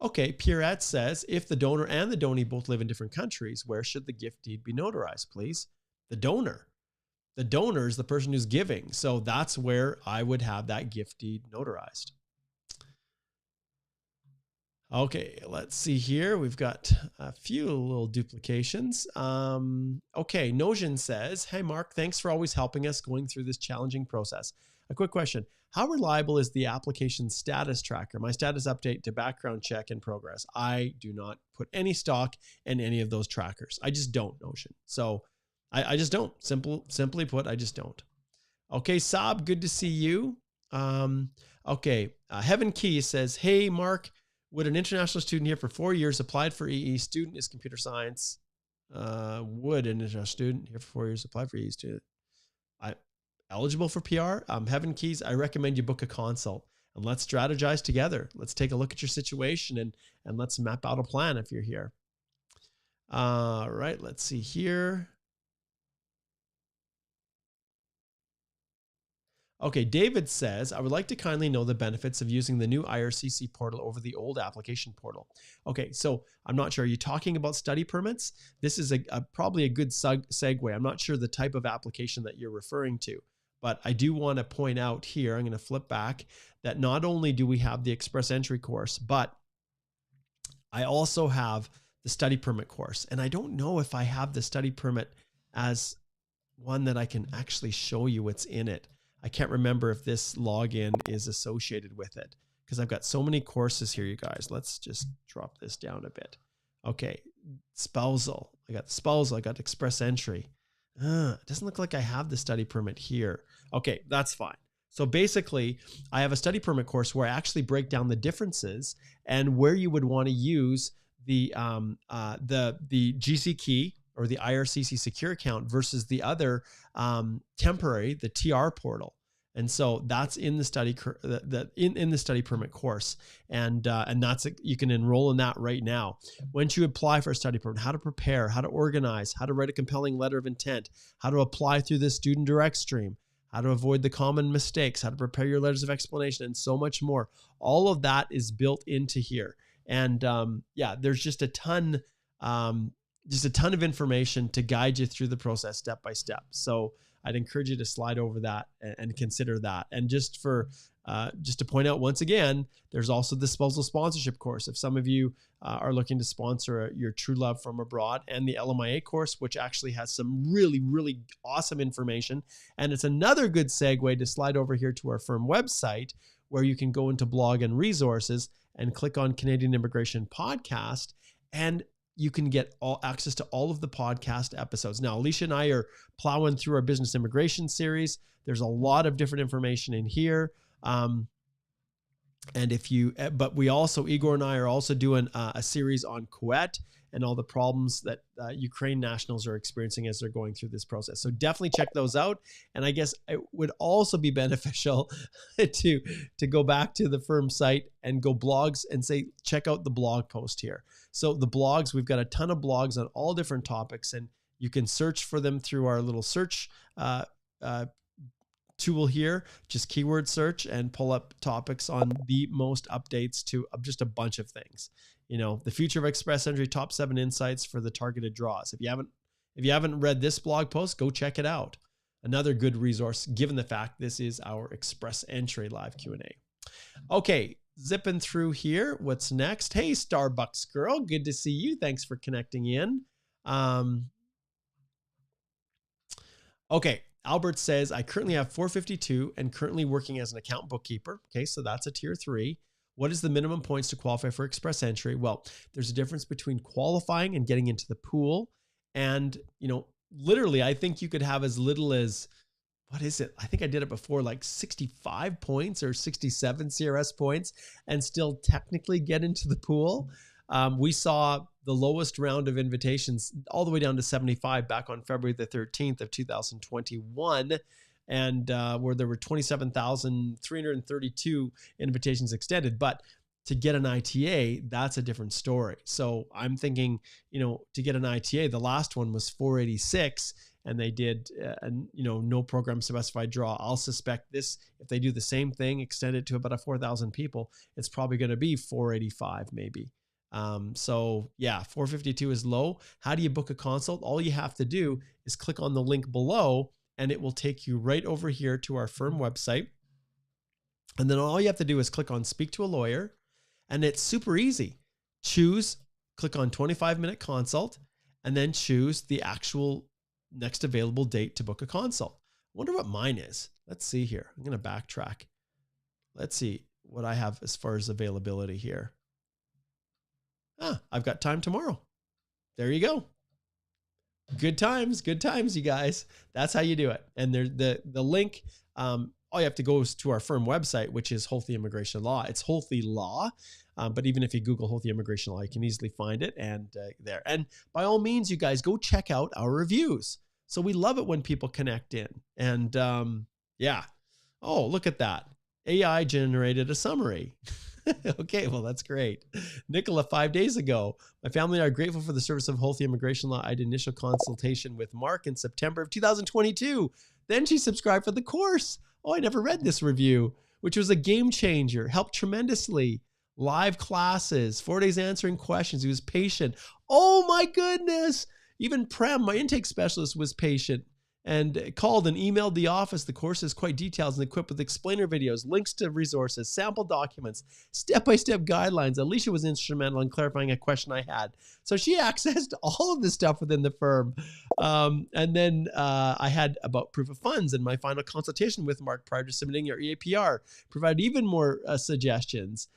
Okay, Pierrette says, if the donor and the donee both live in different countries, where should the gift deed be notarized, please? The donor. The donor is the person who's giving. So that's where I would have that gift deed notarized. Okay, let's see here. We've got a few little duplications. Okay, Nojin says, hey, Mark, thanks for always helping us going through this challenging process. A quick question. How reliable is the application status tracker? My status update to background check in progress. I do not put any stock in any of those trackers. I just don't, Notion. So I just don't. Simply put, I just don't. Okay, Saab, good to see you. Okay, Heaven Key says, hey, Mark, would an international student here for 4 years applied for EE? Student is computer science. Would an international student here for 4 years apply for EE student? Eligible for PR? Heaven Keys, I recommend you book a consult and let's strategize together. Let's take a look at your situation and let's map out a plan if you're here. All right, let's see here. Okay, David says, I would like to kindly know the benefits of using the new IRCC portal over the old application portal. Okay, so I'm not sure. Are you talking about study permits? This is probably a good segue. I'm not sure the type of application that you're referring to, but I do want to point out here, I'm going to flip back, that not only do we have the express entry course, but I also have the study permit course. And I don't know if I have the study permit as one that I can actually show you what's in it. I can't remember if this login is associated with it because I've got so many courses here, you guys. Let's just drop this down a bit. Okay, spousal. I got spousal. I got express entry. It doesn't look like I have the study permit here. Okay, that's fine. So basically, I have a study permit course where I actually break down the differences and where you would want to use the GC key or the IRCC secure account versus the other temporary, the TR portal. And so that's in the study in the study permit course, and that's you can enroll in that right now. Once you apply for a study permit, how to prepare, how to organize, how to write a compelling letter of intent, how to apply through the student direct stream, how to avoid the common mistakes, how to prepare your letters of explanation, and so much more. All of that is built into here, and yeah, there's just a ton. Just a ton of information to guide you through the process step by step. So I'd encourage you to slide over that and consider that. And just to point out once again, there's also the spousal sponsorship course. If some of you are looking to sponsor your True Love from Abroad, and the LMIA course, which actually has some really, really awesome information. And it's another good segue to slide over here to our firm website, where you can go into blog and resources and click on Canadian Immigration Podcast, and you can get access to all of the podcast episodes. Now, Alicia and I are plowing through our business immigration series. There's a lot of different information in here. And but we also, Igor and I are also doing a series on Kuwait and all the problems that Ukraine nationals are experiencing as they're going through this process. So definitely check those out. And I guess it would also be beneficial to go back to the firm site and go blogs and say, check out the blog post here. So the blogs, we've got a ton of blogs on all different topics, and you can search for them through our little search tool here. Just keyword search and pull up topics on the most updates to just a bunch of things. You know, the future of express entry, top 7 insights for the targeted draws. If you haven't read this blog post, go check it out. Another good resource, given the fact this is our express entry live Q&A. Okay, zipping through here. What's next? Hey, Starbucks girl. Good to see you. Thanks for connecting in. Okay. Albert says, I currently have 452 and currently working as an account bookkeeper. Okay. So that's a tier 3. What is the minimum points to qualify for express entry? Well, there's a difference between qualifying and getting into the pool. And, literally, I think you could have as little as, what is it? I think I did it before, like 65 points or 67 CRS points and still technically get into the pool. We saw the lowest round of invitations all the way down to 75 back on February the 13th of 2021. And where there were 27,332 invitations extended. But to get an ITA, that's a different story. So I'm thinking, to get an ITA, the last one was 486 and they did, no program specified draw. I'll suspect this, if they do the same thing, extend it to about 4,000 people, it's probably going to be 485 maybe. So yeah, 452 is low. How do you book a consult? All you have to do is click on the link below and it will take you right over here to our firm website. And then all you have to do is click on speak to a lawyer and it's super easy. Click on 25-minute consult and then choose the actual next available date to book a consult. I wonder what mine is. Let's see here. I'm going to backtrack. Let's see what I have as far as availability here. I've got time tomorrow. There you go. Good times, you guys. That's how you do it. And the link, all you have to go is to our firm website, which is Holthe Immigration Law. It's Holthe Law. But even if you Google Holthe Immigration Law, you can easily find it and there. And by all means, you guys go check out our reviews. So we love it when people connect in. And yeah. Oh, look at that. AI generated a summary. Okay, well, that's great. Nicola, 5 days ago, my family and I are grateful for the service of Holthe Immigration Law. I had initial consultation with Mark in September of 2022. Then she subscribed for the course. Oh, I never read this review, which was a game changer. Helped tremendously. Live classes, 4 days answering questions. He was patient. Oh my goodness. Even Prem, my intake specialist, was patient and called and emailed the office. The course is quite detailed and equipped with explainer videos, links to resources, sample documents, step-by-step guidelines. Alicia was instrumental in clarifying a question I had. So she accessed all of this stuff within the firm. And then I had about proof of funds and my final consultation with Mark prior to submitting your EAPR, provided even more suggestions.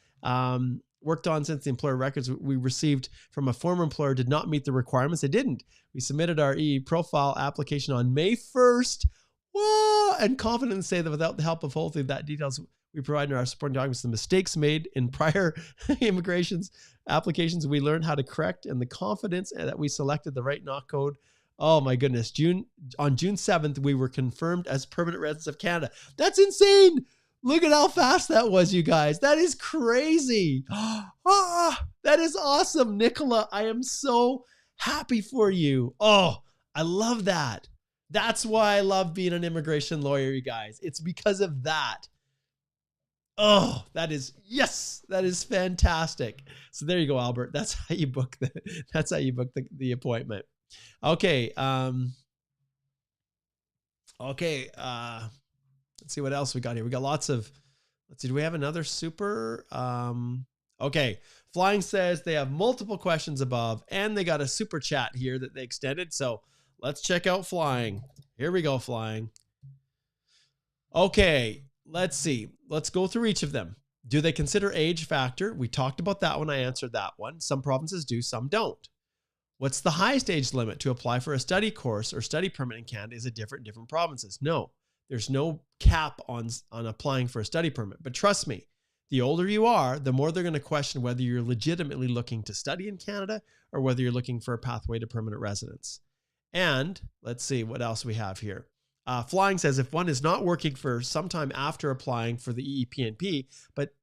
Worked on since the employer records we received from a former employer did not meet the requirements. They didn't. We submitted our EE profile application on May 1st. Whoa! And confident to say that without the help of Holthe, that details we provided in our supporting documents, the mistakes made in prior immigrations applications, we learned how to correct, and the confidence that we selected the right knock code. Oh my goodness. On June 7th, we were confirmed as permanent residents of Canada. That's insane. Look at how fast that was, you guys. That is crazy. That is awesome, Nicola. I am so happy for you. Oh, I love that. That's why I love being an immigration lawyer, you guys. It's because of that. Oh, that is fantastic. So there you go, Albert. That's how you book the appointment. Okay. Let's see what else we got here. We got lots of, let's see, do we have another super? Okay. Flying says they have multiple questions above and they got a super chat here that they extended. So let's check out Flying. Here we go, Flying. Okay. Let's see. Let's go through each of them. Do they consider age factor? We talked about that one. I answered that one. Some provinces do, some don't. What's the highest age limit to apply for a study course or study permit in Canada? Is it different in different provinces? No. There's no cap on applying for a study permit. But trust me, the older you are, the more they're going to question whether you're legitimately looking to study in Canada or whether you're looking for a pathway to permanent residence. And let's see what else we have here. Flying says if one is not working for some time after applying for the EEPNP, but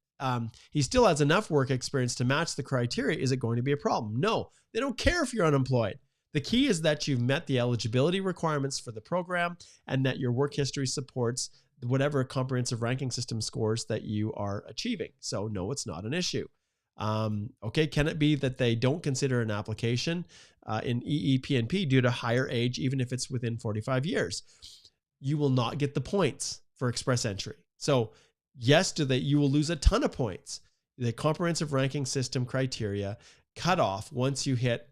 he still has enough work experience to match the criteria, is it going to be a problem? No, they don't care if you're unemployed. The key is that you've met the eligibility requirements for the program and that your work history supports whatever comprehensive ranking system scores that you are achieving. So no, it's not an issue. Okay, can it be that they don't consider an application in EEPNP due to higher age, even if it's within 45 years? You will not get the points for express entry. So yes, you will lose a ton of points. the comprehensive ranking system criteria cutoff, once you hit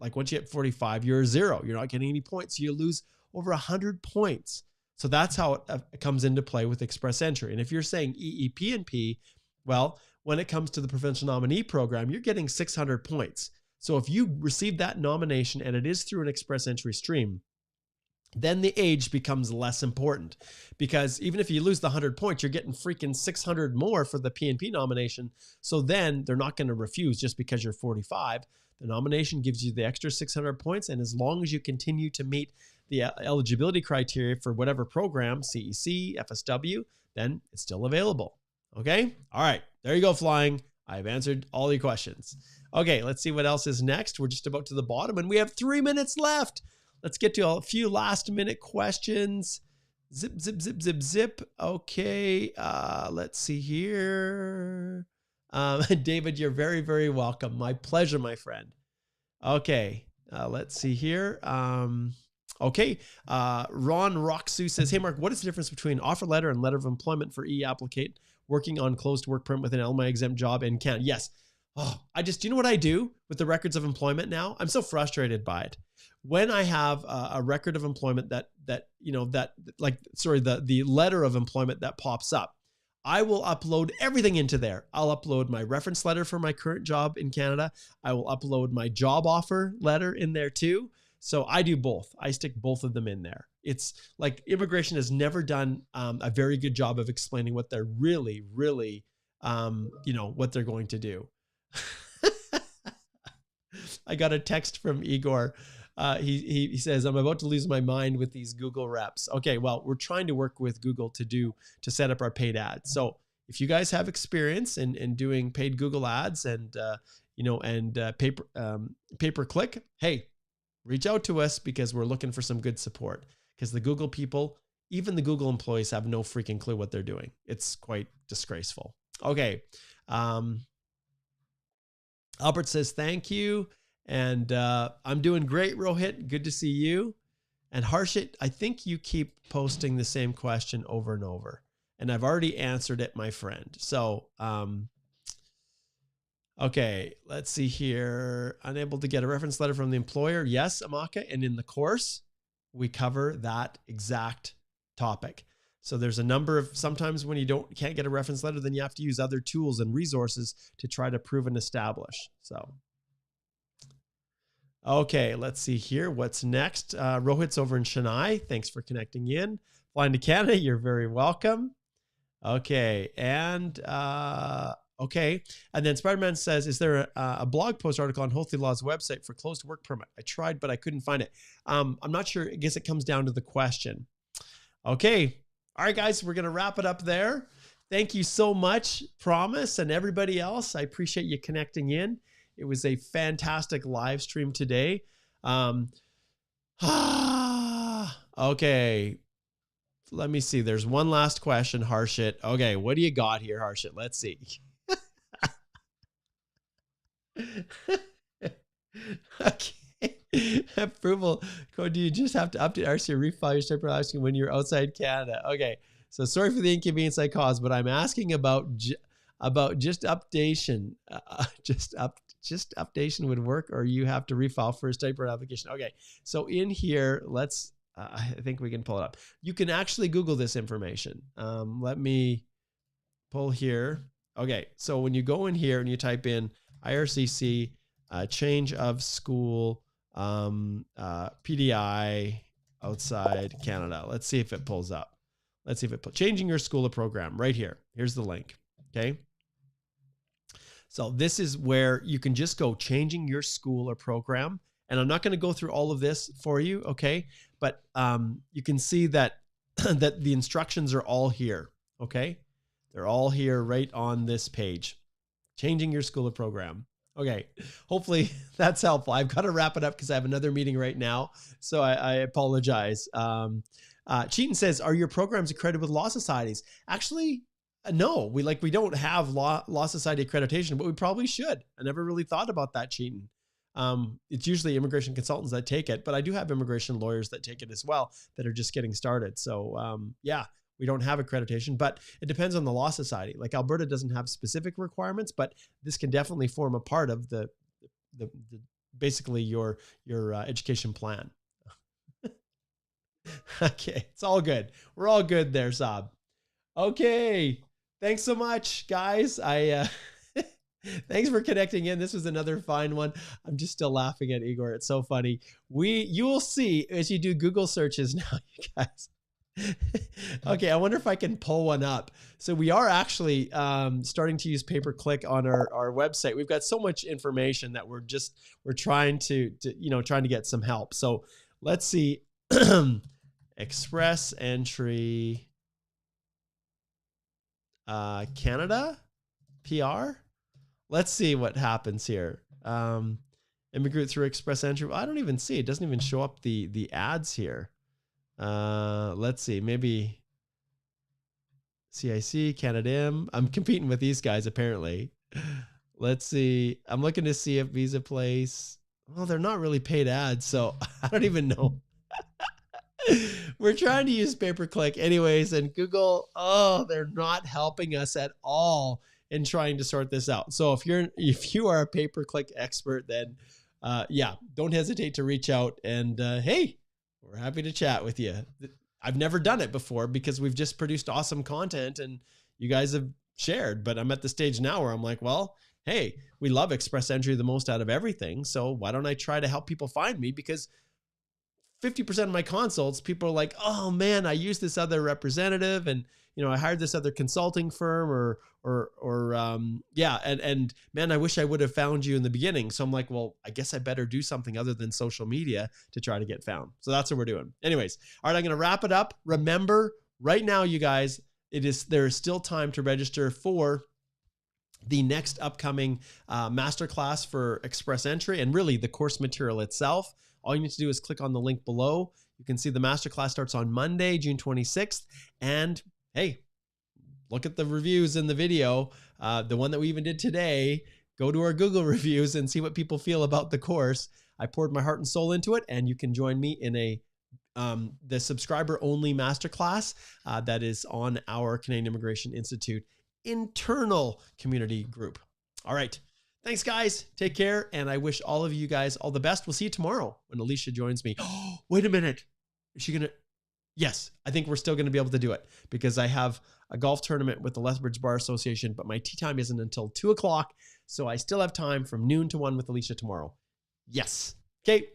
45, you're a zero. You're not getting any points. You lose over 100 points. So that's how it comes into play with express entry. And if you're saying EEP and P, well, when it comes to the provincial nominee program, you're getting 600 points. So if you receive that nomination and it is through an express entry stream, then the age becomes less important, because even if you lose the 100 points, you're getting freaking 600 more for the PNP nomination. So then they're not going to refuse just because you're 45. The nomination gives you the extra 600 points. And as long as you continue to meet the eligibility criteria for whatever program, CEC, FSW, then it's still available. Okay. All right. There you go, flying. I've answered all your questions. Okay. Let's see what else is next. We're just about to the bottom and we have 3 minutes left. Let's get to a few last minute questions. Zip, zip, zip, zip, zip. Okay. Let's see here. David, you're very, very welcome. My pleasure, my friend. Okay. Let's see here. Okay. Ron Roxu says, hey, Mark, what is the difference between offer letter and letter of employment for e-applicate working on closed work permit with an LMI exempt job in Canada? Yes. Oh, do you know what I do with the records of employment now? I'm so frustrated by it. When I have a record of employment the letter of employment that pops up, I will upload everything into there. I'll upload my reference letter for my current job in Canada. I will upload my job offer letter in there too. So I do both. I stick both of them in there. It's like immigration has never done a very good job of explaining what they're really, what they're going to do. I got a text from Igor. He says, I'm about to lose my mind with these Google reps. Okay, well, we're trying to work with Google to set up our paid ads. So if you guys have experience in doing paid Google ads and pay-per-click, hey, reach out to us, because we're looking for some good support, because the Google people, even the Google employees, have no freaking clue what they're doing. It's quite disgraceful. Okay. Albert says, thank you. And I'm doing great, Rohit. Good to see you. And Harshit, I think you keep posting the same question over and over. And I've already answered it, my friend. So, okay, let's see here. Unable to get a reference letter from the employer. Yes, Amaka. And in the course, we cover that exact topic. So there's a number of, sometimes when you can't get a reference letter, then you have to use other tools and resources to try to prove and establish. So, okay, let's see here. What's next? Rohit's over in Chennai. Thanks for connecting in. Flying to Canada, you're very welcome. Okay, and okay. And then Spider-Man says, is there a blog post article on Holthe Law's website for closed work permit? I tried, but I couldn't find it. I'm not sure. I guess it comes down to the question. Okay. All right, guys, we're going to wrap it up there. Thank you so much, Promise, and everybody else. I appreciate you connecting in. It was a fantastic live stream today. Okay. Let me see. There's one last question, Harshit. Okay, what do you got here, Harshit? Let's see. Okay. Approval code. Do you just have to update RC or refile your step asking when you're outside Canada? Okay. So sorry for the inconvenience I caused, but I'm asking about just updation. Just updation would work, or you have to refile for a stipend application. Okay. So in here, let's, I think we can pull it up. You can actually Google this information. Let me pull here. Okay. So when you go in here and you type in IRCC, change of school, PDI outside Canada. Let's see if it pulls up. Let's see if it changing your school or program right here. Here's the link. Okay. So this is where you can just go changing your school or program. And I'm not going to go through all of this for you. Okay. But, you can see that, that the instructions are all here. Okay. They're all here right on this page, changing your school or program. Okay. Hopefully that's helpful. I've got to wrap it up because I have another meeting right now. So I apologize. Cheaton says, are your programs accredited with law societies? Actually, no, we don't have law society accreditation, but we probably should. I never really thought about that, Cheaton. It's usually immigration consultants that take it, but I do have immigration lawyers that take it as well that are just getting started. So, yeah, we don't have accreditation, but it depends on the law society. Like Alberta doesn't have specific requirements, but this can definitely form a part of the basically your education plan. Okay, it's all good. We're all good there, Saab. Okay, thanks so much, guys. Thanks for connecting in. This was another fine one. I'm just still laughing at Igor. It's so funny. You will see as you do Google searches now, you guys. Okay, I wonder if I can pull one up. So we are actually starting to use pay-per-click on our website. We've got so much information that we're trying to get some help. So let's see. Express entry Canada PR. Let's see what happens here. Immigrate through express entry. I don't even see it. Doesn't even show up the ads here. Let's see, maybe CIC, Canada. I'm competing with these guys apparently. Let's see. I'm looking to see if Visa Place. Well, they're not really paid ads, so I don't even know. We're trying to use pay-per-click anyways, and Google, they're not helping us at all in trying to sort this out. So if you are a pay-per-click expert, then yeah, don't hesitate to reach out, and hey, we're happy to chat with you. I've never done it before because we've just produced awesome content and you guys have shared, but I'm at the stage now where I'm like, well, hey, we love express entry the most out of everything. So why don't I try to help people find me? Because 50% of my consults, people are like, oh man, I used this other representative and, I hired this other consulting firm yeah. And man, I wish I would have found you in the beginning. So I'm like, well, I guess I better do something other than social media to try to get found. So that's what we're doing. Anyways. All right. I'm going to wrap it up. Remember right now, you guys, there is still time to register for the next upcoming masterclass for express entry and really the course material itself. All you need to do is click on the link below. You can see the masterclass starts on Monday, June 26th. And hey, look at the reviews in the video. The one that we even did today, go to our Google reviews and see what people feel about the course. I poured my heart and soul into it, and you can join me in the subscriber only masterclass that is on our Canadian Immigration Institute internal community group. All right. Thanks, guys. Take care. And I wish all of you guys all the best. We'll see you tomorrow when Alicia joins me. Oh, wait a minute. Is she going to? Yes, I think we're still going to be able to do it because I have a golf tournament with the Lethbridge Bar Association, but my tea time isn't until 2 o'clock. So I still have time from noon to 1 with Alicia tomorrow. Yes. Okay.